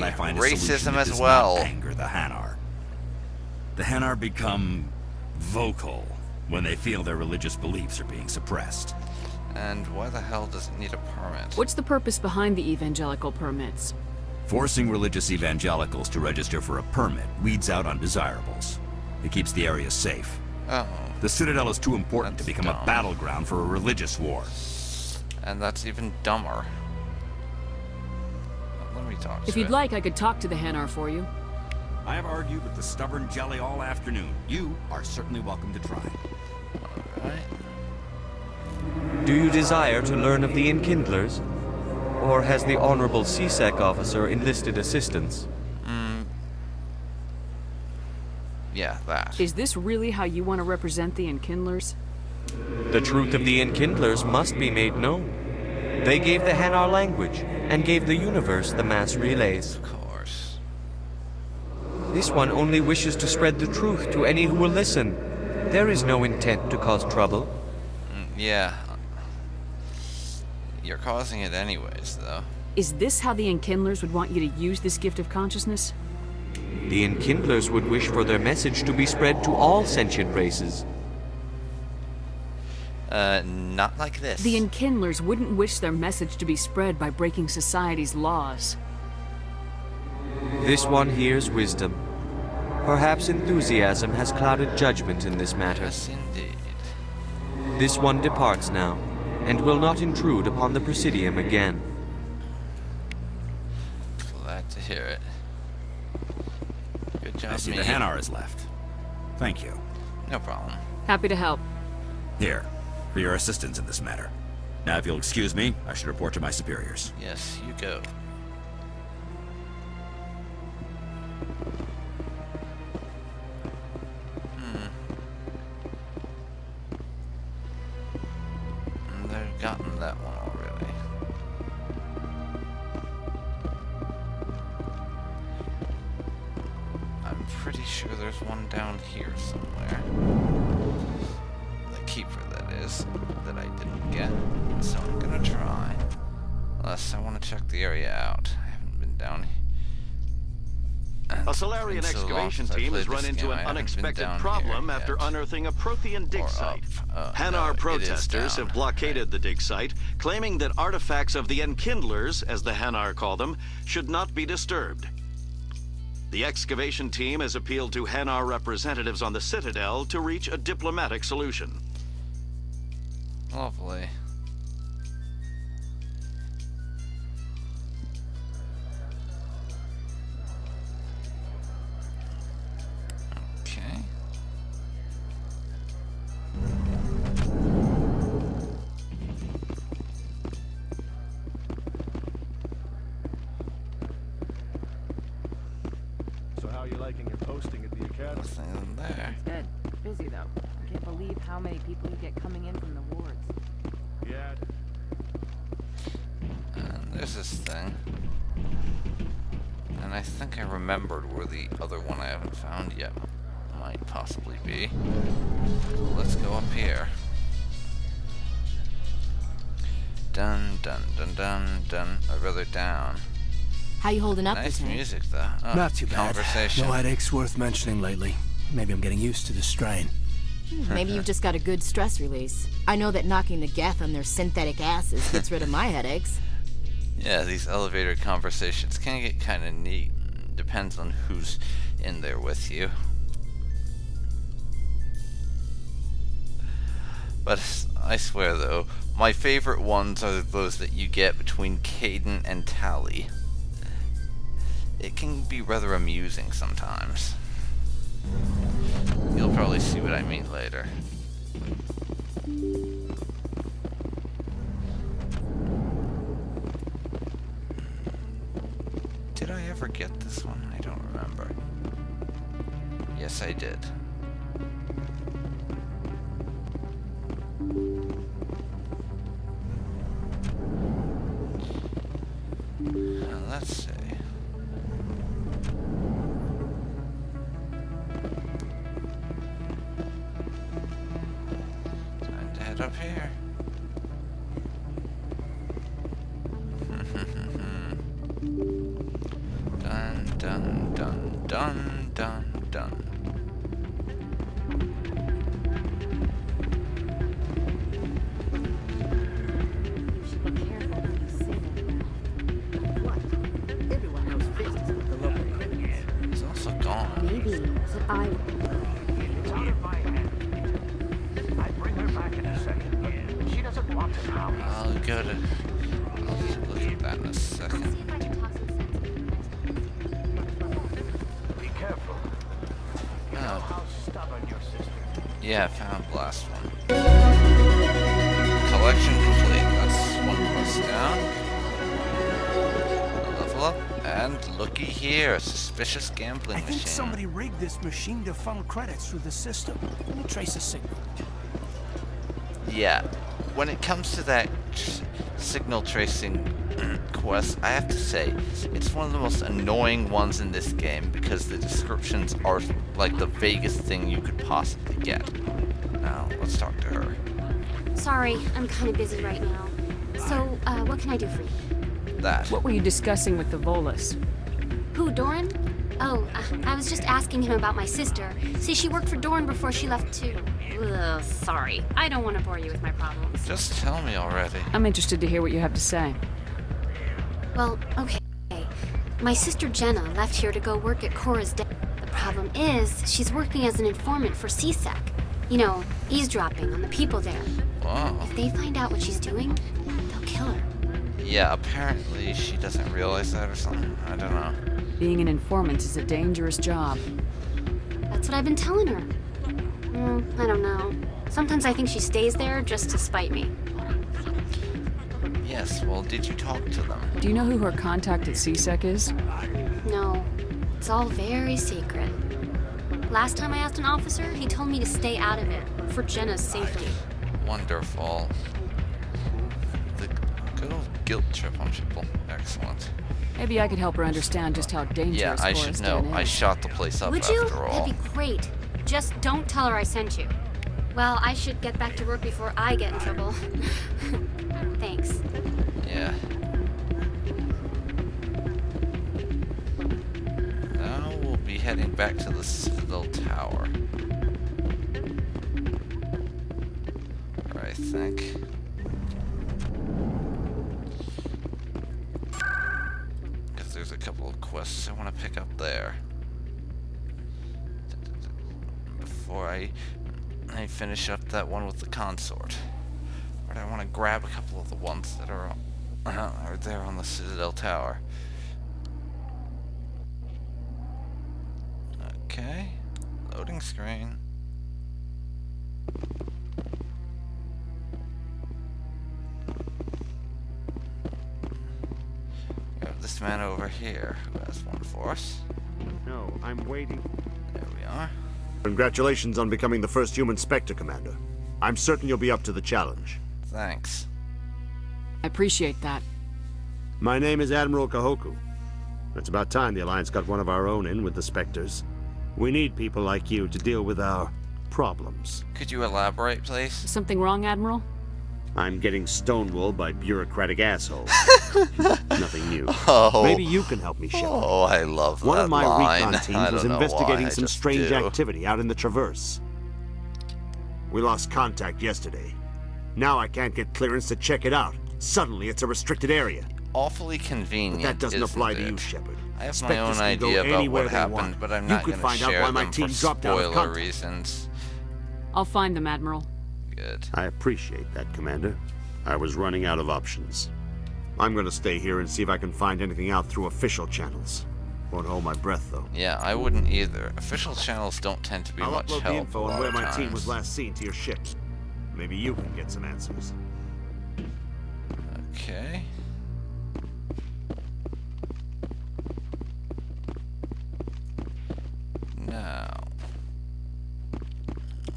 I find a solution racism that as does well. not anger the Hanar. The Hanar become vocal when they feel their religious beliefs are being suppressed. And why the hell does it need a permit? What's the purpose behind the evangelical permits? Forcing religious evangelicals to register for a permit weeds out undesirables. It keeps the area safe. Oh. The Citadel is too important That's to become dumb. a battleground for a religious war. And that's even dumber. Let me talk to If you'd it. like, I could talk to the Hanar for you. I have argued with the stubborn jelly all afternoon. You are certainly welcome to try. Alright. Do you desire to learn of the Enkindlers? Or has the Honorable CSEC officer enlisted assistance? Yeah, that. Is this really how you want to represent the Enkindlers? The truth of the Enkindlers must be made known. They gave the Hanar language, and gave the universe the mass relays. Of course. This one only wishes to spread the truth to any who will listen. There is no intent to cause trouble. Yeah. You're causing it anyways, though. Is this how the Enkindlers would want you to use this gift of consciousness? The Enkindlers would wish for their message to be spread to all sentient races. Not like this. The Enkindlers wouldn't wish their message to be spread by breaking society's laws. This one hears wisdom. Perhaps enthusiasm has clouded judgment in this matter. Yes, indeed. This one departs now, and will not intrude upon the Presidium again. Glad to hear it. Good job, I see me. the Hanar has left. Thank you. No problem. Happy to help. Here, for your assistance in this matter. Now, if you'll excuse me, I should report to my superiors. Yes, you go. They've gotten that one already. I'm pretty sure there's one down here somewhere. The keeper, that is, that I didn't get. So I'm gonna try. Unless I want to check the area out. I haven't been down here. A Solarian excavation team has run into an unexpected problem after unearthing a Prothean dig site. Hanar protesters have blockaded the dig site, claiming that artifacts of the Enkindlers, as the Hanar call them, should not be disturbed. The excavation team has appealed to Hanar representatives on the Citadel to reach a diplomatic solution. Lovely. Okay. So how are you liking your posting at the academy? Nothing in there. Good. Busy though. I can't believe how many people you get coming in from the wards. Yeah. And there's this thing. And I think I remembered where the other one I haven't found yet might possibly be. Let's go up here. Dun dun dun dun dun. Or rather down. How you holding up, Nice Lieutenant? music though. Oh, Not too bad. Conversation. No headaches worth mentioning lately. Maybe I'm getting used to the strain. Maybe you've just got a good stress release. I know that knocking the geth on their synthetic asses gets rid of my headaches. Yeah, these elevator conversations can get kind of neat. Depends on who's in there with you. But I swear though, my favorite ones are those that you get between Caden and Tally. It can be rather amusing sometimes. You'll probably see what I mean later. Did I ever get this one? I don't remember. Yes, I did. Let's see. Time to head up here. Dun dun, dun, dun, dun, dun. It's also gone. Maybe, but I... I'll go to... I'll look at that in a second. Oh. Yeah, I found the last one. Collection complete. That's one quest down. Level up. And looky here, a suspicious gambling I think machine. somebody rigged this machine to funnel credits through the system. Let me trace a signal. Yeah. When it comes to that signal tracing quest, I have to say, it's one of the most annoying ones in this game because the descriptions are like the vaguest thing you could possibly get. Now, let's talk to her. Sorry, I'm kind of busy right now. So, what can I do for you? That. What were you discussing with the Volus? Who, Doran? Oh, I was just asking him about my sister. See, she worked for Doran before she left too. Ugh, sorry. I don't want to bore you with my problems. Just tell me already. I'm interested to hear what you have to say. Well, okay. My sister Jenna left here to go work at Cora's den. The problem is, she's working as an informant for CSEC. You know, eavesdropping on the people there. Wow. If they find out what she's doing, they'll kill her. Yeah, apparently she doesn't realize that or something. I don't know. Being an informant is a dangerous job. That's what I've been telling her. I don't know. Sometimes I think she stays there just to spite me. Yes, well, did you talk to them? Do you know who her contact at CSEC is? No, it's all very secret. Last time I asked an officer, he told me to stay out of it, for Jenna's safety. Wonderful. The good old guilt trip on people. Excellent. Maybe I could help her understand just how dangerous Yeah, I should Cora's know. den is. I shot the place up Would you? after all. That'd be great. Just don't tell her I sent you. Well, I should get back to work before I get in trouble. Thanks. Yeah. Now we'll be heading back to the Citadel Tower. I think. Because there's a couple of quests I want to pick up there. Before I finish up that one with the consort. But I want to grab a couple of the ones that are there on the Citadel Tower. Okay. Loading screen. We have this man over here who has one for us. No, I'm waiting. There we are. Congratulations on becoming the first human Spectre, Commander. I'm certain you'll be up to the challenge. Thanks. I appreciate that. My name is Admiral Kahuku. It's about time the Alliance got one of our own in with the Spectres. We need people like you to deal with our problems. Could you elaborate, please? Something wrong, Admiral? I'm getting stonewalled by bureaucratic assholes. Nothing new. Oh. Maybe you can help me, Shepard. Oh, I love that One of my line. recon I teams was don't know investigating why, I some just strange do. activity out in the Traverse. We lost contact yesterday. Now I can't get clearance to check it out. Suddenly it's a restricted area. Awfully convenient. But that doesn't apply to isn't you, it? Shepard. I have my Spectres own can go idea about anywhere what they happened, want. but I'm You not could going to find out share why my them team for dropped out of spoiler contact. reasons. I'll find them, Admiral. Good. I appreciate that, Commander. I was running out of options. I'm going to stay here and see if I can find anything out through official channels. Won't hold my breath, though. Yeah, I wouldn't either. Official channels don't tend to be I'll much upload help the info a on lot where of my team was times. last seen to your ship. Maybe you can get some answers. Okay. Now,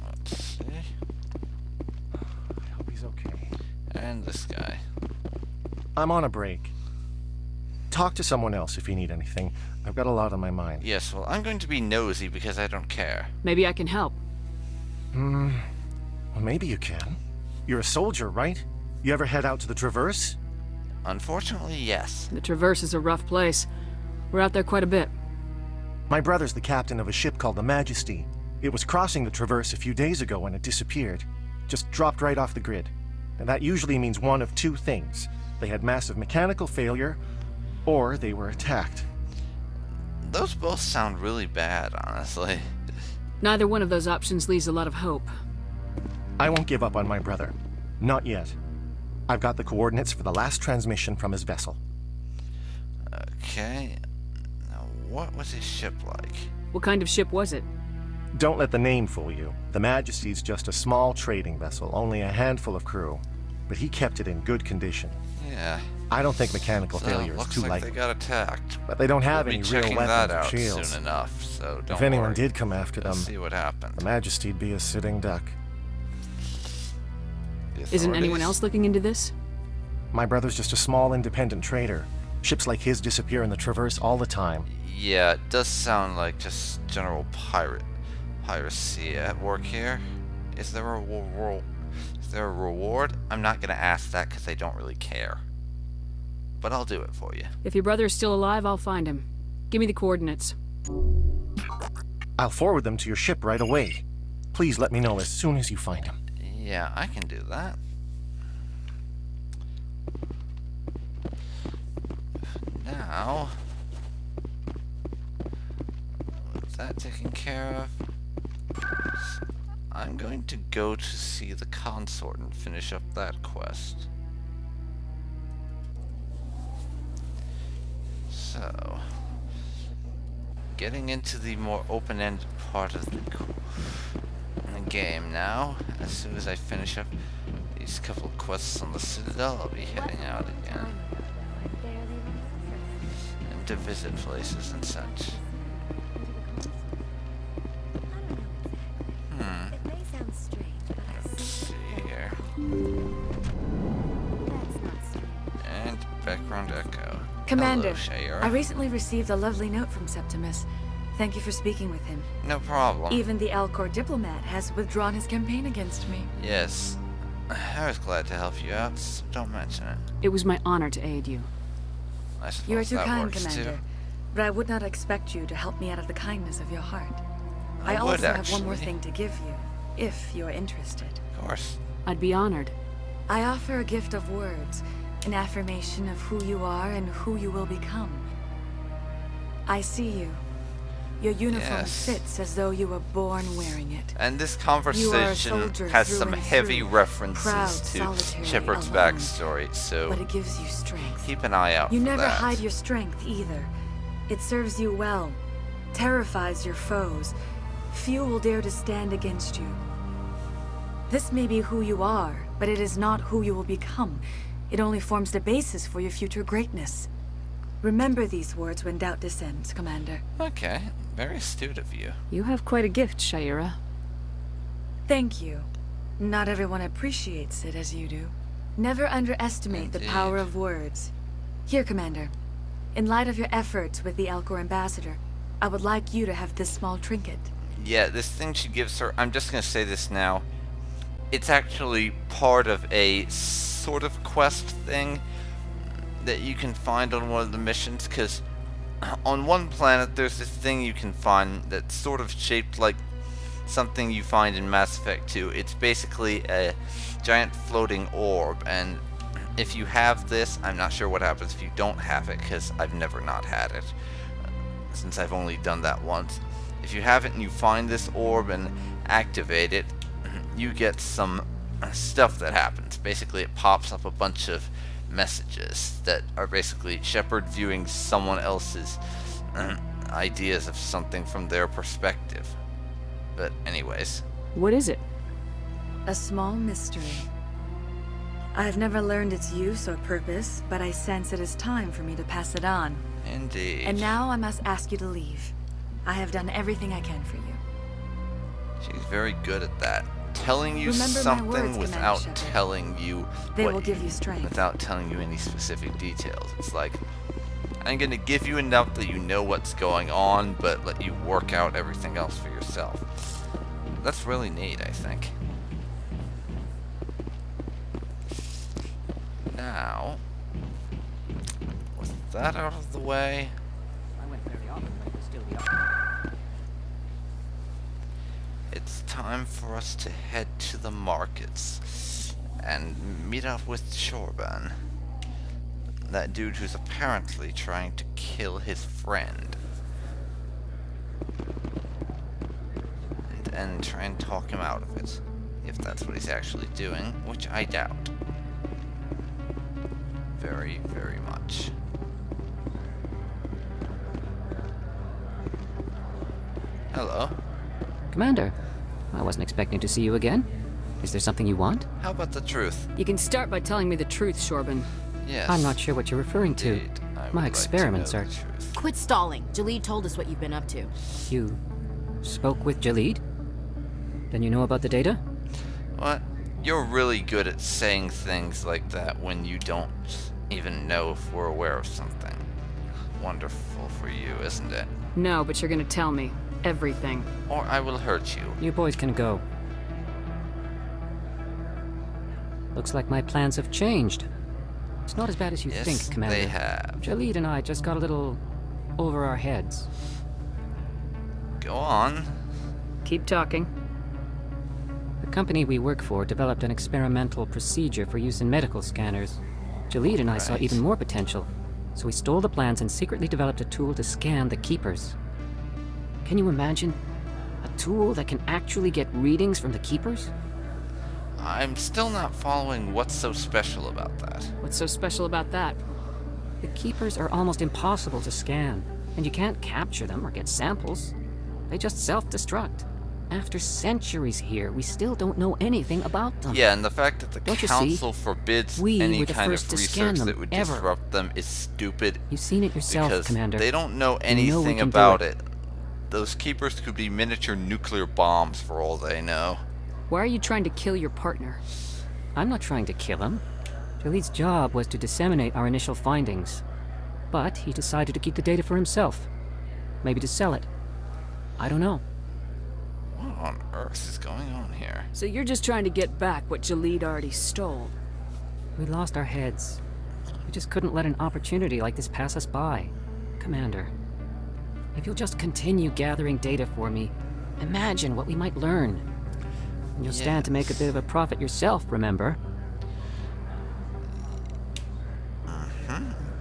let's see. I hope he's okay. And this guy. I'm on a break. Talk to someone else if you need anything. I've got a lot on my mind. Yes, well, I'm going to be nosy because I don't care. Maybe I can help. Well, maybe you can. You're a soldier, right? You ever head out to the Traverse? Unfortunately, yes. The Traverse is a rough place. We're out there quite a bit. My brother's the captain of a ship called the Majesty. It was crossing the Traverse a few days ago when it disappeared. Just dropped right off the grid. And that usually means one of two things. They had massive mechanical failure, or they were attacked. Those both sound really bad, honestly. Neither one of those options leaves a lot of hope. I won't give up on my brother. Not yet. I've got the coordinates for the last transmission from his vessel. Okay. Now, what was his ship like? What kind of ship was it? Don't let the name fool you. The Majesty's just a small trading vessel, only a handful of crew. But he kept it in good condition. Yeah. I don't think mechanical failure is too likely. Looks like likely. they got attacked. But they don't have We'll any be real checking weapons that or out shields. soon enough, so don't If anyone worry. did come after them, Let's see what happened. the Majesty'd be a sitting duck. Isn't anyone else looking into this? My brother's just a small independent trader. Ships like his disappear in the Traverse all the time. Yeah, it does sound like just general piracy at work here. Is there a reward? I'm not gonna ask that because I don't really care. But I'll do it for you. If your brother is still alive, I'll find him. Give me the coordinates. I'll forward them to your ship right away. Please let me know as soon as you find him. Yeah, I can do that. Now, with that taken care of, I'm going to go to see the consort and finish up that quest. So, getting into the more open-ended part of the game now. As soon as I finish up these couple of quests on the Citadel, I'll be heading out again. And to visit places and such. Let's see here. And background echo. Commander, Hello, Shayera. I recently received a lovely note from Septimus. Thank you for speaking with him. No problem. Even the Alcor diplomat has withdrawn his campaign against me. Yes. I was glad to help you out, so don't mention it. It was my honor to aid you. I suppose You are too that kind, works Commander. too. But I would not expect you to help me out of the kindness of your heart. I would, also have one more actually. thing to give you, if you're interested. Of course. I'd be honored. I offer a gift of words, an affirmation of who you are and who you will become. I see you. Your uniform Yes. fits as though you were born wearing it. And this You are a conversation soldier has through some and heavy through, references proud, to solitary, Shepard's alone. backstory, so But it gives you strength. keep an eye out You for never that. hide your strength either. It serves you well, terrifies your foes. Few will dare to stand against you. This may be who you are, but it is not who you will become. It only forms the basis for your future greatness. Remember these words when doubt descends, Commander. Okay, very astute of you. You have quite a gift, Shayera. Thank you. Not everyone appreciates it as you do. Never underestimate the power of words. Here, Commander. In light of your efforts with the Alcor ambassador, I would like you to have this small trinket. Yeah, this thing she gives her, I'm just going to say this now. It's actually part of a sort of quest thing that you can find on one of the missions, because on one planet there's this thing you can find that's sort of shaped like something you find in Mass Effect 2. It's basically a giant floating orb, and if you have this, I'm not sure what happens if you don't have it, because I've never not had it, since I've only done that once. If you have it and you find this orb and activate it, you get some stuff that happens. Basically, it pops up a bunch of messages that are basically Shepard viewing someone else's ideas of something from their perspective. But anyways. What is it? A small mystery. I have never learned its use or purpose, but I sense it is time for me to pass it on. Indeed. And now I must ask you to leave. I have done everything I can for you. She's very good at that. Telling you Remember my something words, without Commander Shepard. telling you They what will give you strength. without telling you any specific details. It's like, I'm gonna give you enough that you know what's going on, but let you work out everything else for yourself. That's really neat, I think. Now, with that out of the way, I went very often, but it was still the it's time for us to head to the markets and meet up with Shorban. That dude who's apparently trying to kill his friend. And try and talk him out of it. If that's what he's actually doing, which I doubt. Very, very much. Hello. Commander, I wasn't expecting to see you again. Is there something you want? How about the truth? You can start by telling me the truth, Shorban. Yes. I'm not sure what you're referring to. My experiments are... Quit stalling. Jalid told us what you've been up to. You spoke with Jalid? Then you know about the data? What? You're really good at saying things like that when you don't even know if we're aware of something. Wonderful for you, isn't it? No, but you're gonna tell me. Everything. Or I will hurt you. You boys can go. Looks like my plans have changed. It's not as bad as you think, Commander. They have. Jalid and I just got a little over our heads. Go on. Keep talking. The company we work for developed an experimental procedure for use in medical scanners. Jalid and I saw even more potential, so we stole the plans and secretly developed a tool to scan the Keepers. Can you imagine? A tool that can actually get readings from the Keepers? I'm still not following what's so special about that. What's so special about that? The Keepers are almost impossible to scan, and you can't capture them or get samples. They just self-destruct. After centuries here, we still don't know anything about them. Yeah, and the fact that the Don't council forbids any kind of research that would disrupt them is stupid. You've seen it yourself, because Commander. they don't know anything about it. Those Keepers could be miniature nuclear bombs for all they know. Why are you trying to kill your partner? I'm not trying to kill him. Jalid's job was to disseminate our initial findings. But he decided to keep the data for himself. Maybe to sell it. I don't know. What on earth is going on here? So you're just trying to get back what Jalid already stole. We lost our heads. We just couldn't let an opportunity like this pass us by. Commander, if you'll just continue gathering data for me, imagine what we might learn. And you'll stand to make a bit of a profit yourself, remember?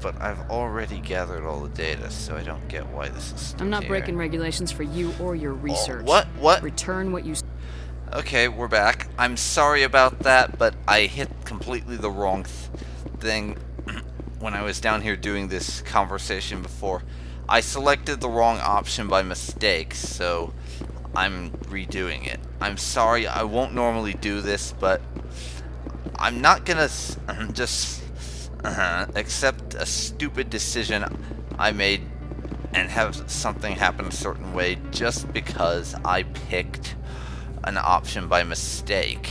But I've already gathered all the data, so I don't get why this is still I'm not here. breaking regulations for you or your research. What? Return what you... Okay, we're back. I'm sorry about that, but I hit completely the wrong thing when I was down here doing this conversation before. I selected the wrong option by mistake, so I'm redoing it. I'm sorry, I won't normally do this, but I'm not gonna just accept a stupid decision I made and have something happen a certain way just because I picked an option by mistake.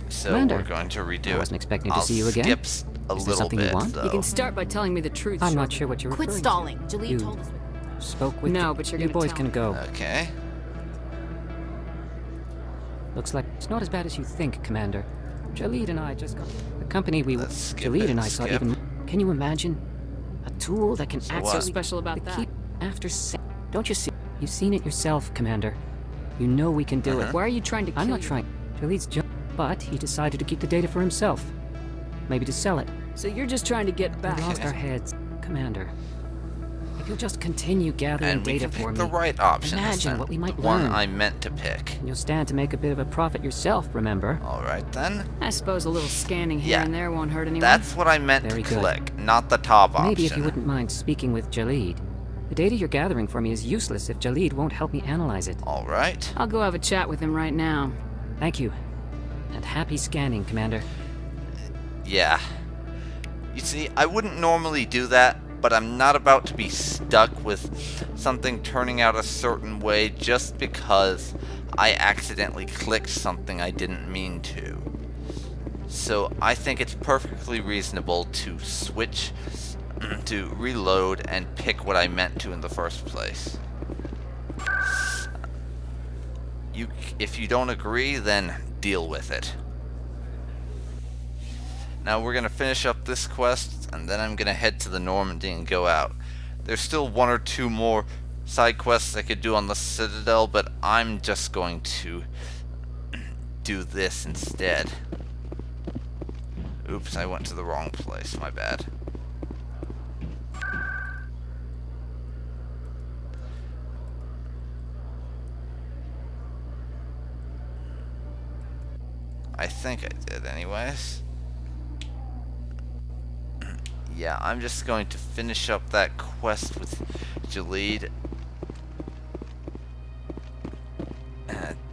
So Commander, we're going to redo it. I wasn't expecting to see you again. Skip a Is there little something bit, you want? though. You can start by telling me the truth. I'm not sure what you're Quit referring stalling. to. Jalid You told us. spoke with No, but you're you gonna boys tell can me. go. Okay. Looks like it's not as bad as you think, Commander. Jalid and I just got the company we Let's skip Jalid it, and I saw even. Can you imagine a tool that can what? access special about that? Don't you see? You've seen it yourself, Commander. You know we can do it. Why are you trying to kill I'm not you? trying. Jalid's job, but he decided to keep the data for himself. Maybe to sell it. So you're just trying to get back. We lost our heads, Commander. If you'll just continue gathering And we data can for pick me, the right option. imagine what we might the one learn. I meant to pick. And you'll stand to make a bit of a profit yourself, remember? Alright then. I suppose a little scanning here Yeah, and there won't hurt anyone. That's what I meant Very to good. click, not the top option. Maybe if you wouldn't mind speaking with Jalid. The data you're gathering for me is useless if Jalid won't help me analyze it. Alright. I'll go have a chat with him right now. Thank you. And happy scanning, Commander. Yeah. You see, I wouldn't normally do that, but I'm not about to be stuck with something turning out a certain way just because I accidentally clicked something I didn't mean to. So I think it's perfectly reasonable to switch, to reload and pick what I meant to in the first place. If you don't agree, then deal with it. Now we're going to finish up this quest, and then I'm going to head to the Normandy and go out. There's still one or two more side quests I could do on the Citadel, but I'm just going to do this instead. Oops, I went to the wrong place, my bad. I think I did anyways. Yeah, I'm just going to finish up that quest with Jalid.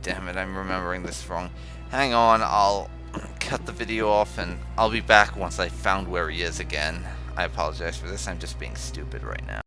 Damn it, I'm remembering this wrong. Hang on, I'll cut the video off and I'll be back once I found where he is again. I apologize for this, I'm just being stupid right now.